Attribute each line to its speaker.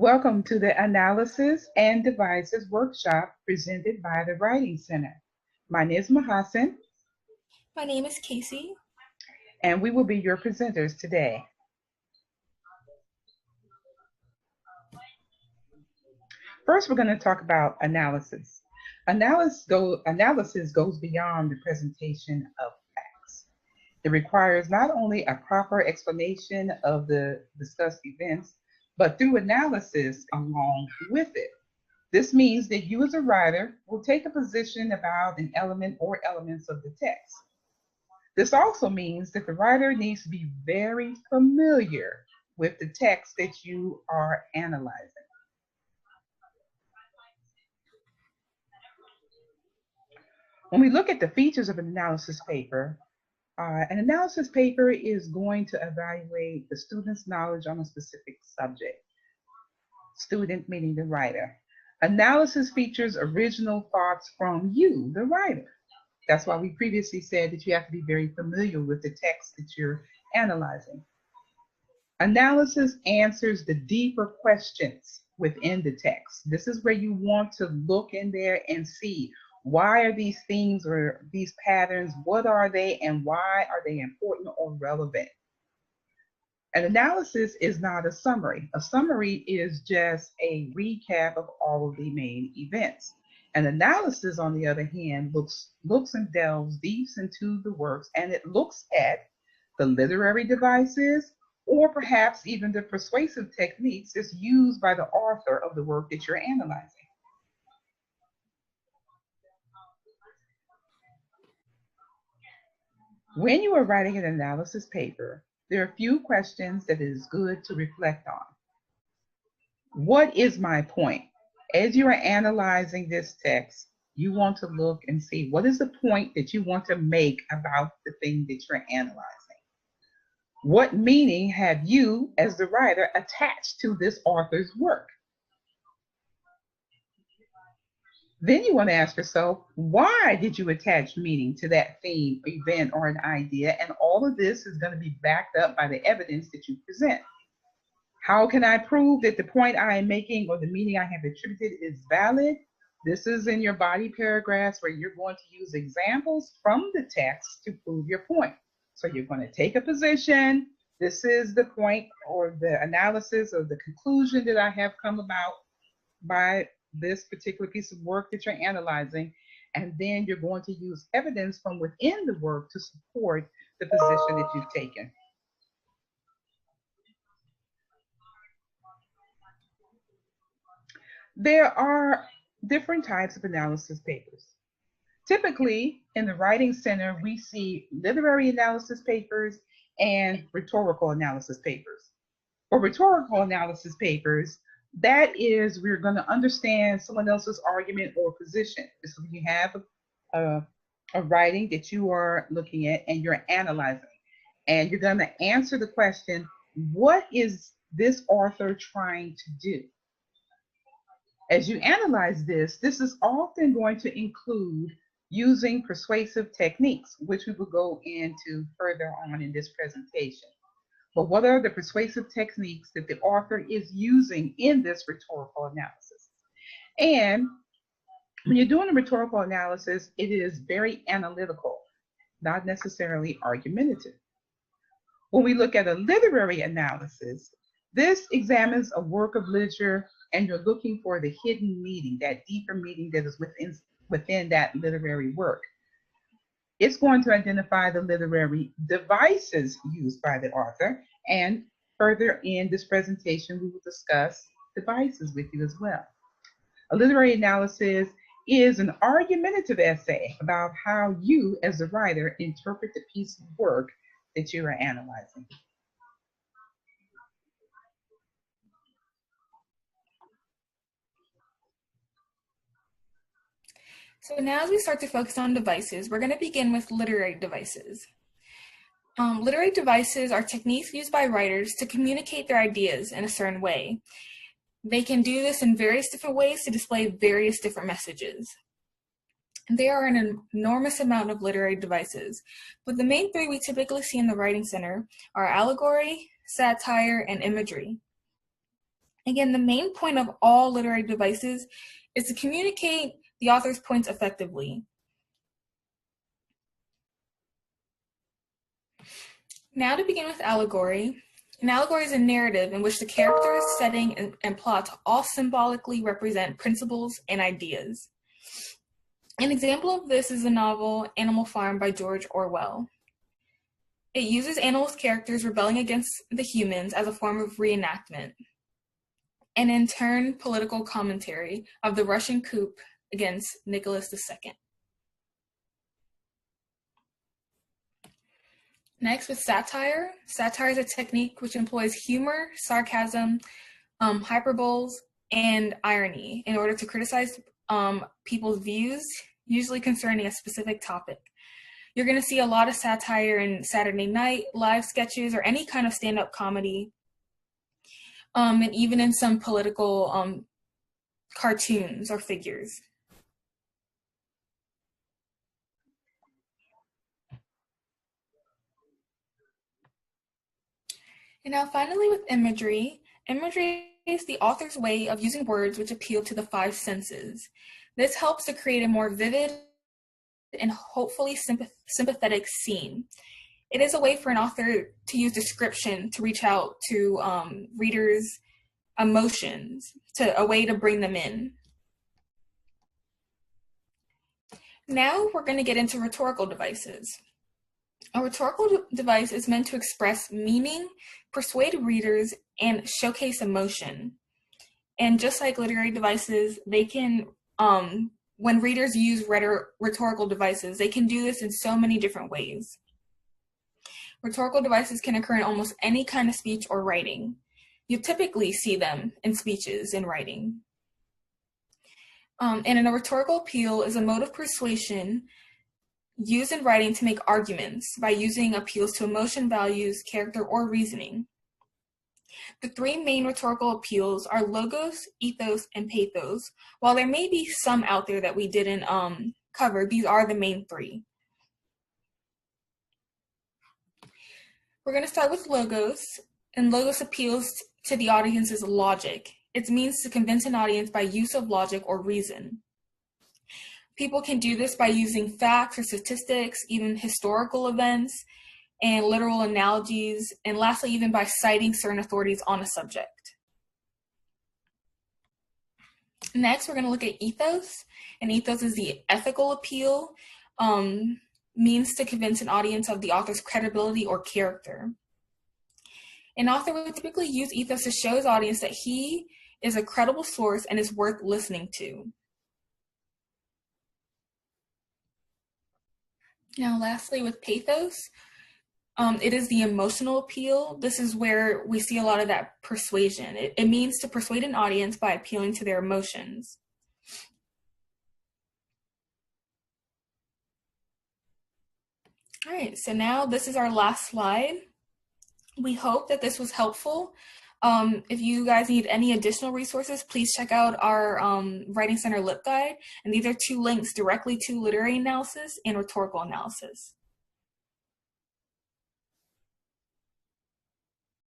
Speaker 1: Welcome to the Analysis and Devices workshop presented by the Writing Center. My name is Mahasan,
Speaker 2: My name is Casey.
Speaker 1: and we will be your presenters today. First, we're going to talk about analysis. Analysis goes beyond the presentation of facts. It requires not only a proper explanation of the discussed events, but through analysis along with it. This means that you as a writer will take a position about an element or elements of the text. This also means that the writer needs to be very familiar with the text that you are analyzing. When we look at the features of an analysis paper is going to evaluate the student's knowledge on a specific subject. Student meaning the writer. Analysis features original thoughts from you, the writer. That's why we previously said that you have to be very familiar with the text that you're analyzing. Analysis answers the deeper questions within the text. This is where you want to look in there and see, why are these things or these patterns, what are they and why are they important or relevant? An analysis is not a summary. A summary is just a recap of all of the main events. An analysis, on the other hand, looks and delves deep into the works, and it looks at the literary devices or perhaps even the persuasive techniques that's used by the author of the work that you're analyzing. When you are writing an analysis paper, there are a few questions that it is good to reflect on. What is my point? As you are analyzing this text, you want to look and see, what is the point that you want to make about the thing that you're analyzing? What meaning have you, as the writer, attached to this author's work? Then you want to ask yourself, why did you attach meaning to that theme, event, or an idea? And all of this is going to be backed up by the evidence that you present. How can I prove that the point I am making or the meaning I have attributed is valid? This is in your body paragraphs where you're going to use examples from the text to prove your point. So you're going to take a position. This is the point or the analysis or the conclusion that I have come about by this particular piece of work that you're analyzing, and then you're going to use evidence from within the work to support the position that you've taken. There are different types of analysis papers. Typically, in the Writing Center, we see literary analysis papers and rhetorical analysis papers. For rhetorical analysis papers, that is, we're going to understand someone else's argument or position. So you have a writing that you are looking at and you're analyzing, and you're going to answer the question, what is this author trying to do? As you analyze this is often going to include using persuasive techniques, which we will go into further on in this presentation. But what are the persuasive techniques that the author is using in this rhetorical analysis? And when you're doing a rhetorical analysis, it is very analytical, not necessarily argumentative. When we look at a literary analysis, this examines a work of literature and you're looking for the hidden meaning, that deeper meaning that is within that literary work. It's going to identify the literary devices used by the author, and further in this presentation, we will discuss devices with you as well. A literary analysis is an argumentative essay about how you, as a writer, interpret the piece of work that you are analyzing.
Speaker 2: So now as we start to focus on devices, we're going to begin with literary devices. Literary devices are techniques used by writers to communicate their ideas in a certain way. They can do this in various different ways to display various different messages. There are an enormous amount of literary devices, but the main three we typically see in the Writing Center are allegory, satire, and imagery. Again, the main point of all literary devices is to communicate the author's points effectively. Now to begin with allegory. An allegory is a narrative in which the characters, setting, and plot all symbolically represent principles and ideas. An example of this is the novel Animal Farm by George Orwell. It uses animals' characters rebelling against the humans as a form of reenactment, and in turn, political commentary of the Russian coup against Nicholas II. Next, with satire. Satire is a technique which employs humor, sarcasm, hyperboles, and irony in order to criticize people's views, usually concerning a specific topic. You're going to see a lot of satire in Saturday Night Live sketches or any kind of stand-up comedy, and even in some political cartoons or figures. And now finally with imagery. Imagery is the author's way of using words which appeal to the five senses. This helps to create a more vivid and hopefully sympathetic scene. It is a way for an author to use description to reach out to readers' emotions, a way to bring them in. Now we're going to get into rhetorical devices. A rhetorical device is meant to express meaning, persuade readers, and showcase emotion. And just like literary devices, they can, when readers use rhetorical devices, they can do this in so many different ways. Rhetorical devices can occur in almost any kind of speech or writing. You typically see them in speeches and writing. And a rhetorical appeal is a mode of persuasion used in writing to make arguments by using appeals to emotion, values, character, or reasoning. The three main rhetorical appeals are logos, ethos, and pathos. While there may be some out there that we didn't cover, these are the main three. We're going to start with logos, and logos appeals to the audience's logic. It means to convince an audience by use of logic or reason. People can do this by using facts or statistics, even historical events, and literal analogies, and lastly, even by citing certain authorities on a subject. Next, we're going to look at ethos, and ethos is the ethical appeal, means to convince an audience of the author's credibility or character. An author would typically use ethos to show his audience that he is a credible source and is worth listening to. Now, lastly, with pathos, it is the emotional appeal. This is where we see a lot of that persuasion. It means to persuade an audience by appealing to their emotions. All right, so now this is our last slide. We hope that this was helpful. If you guys need any additional resources, please check out our Writing Center LibGuide. And these are two links directly to literary analysis and rhetorical analysis.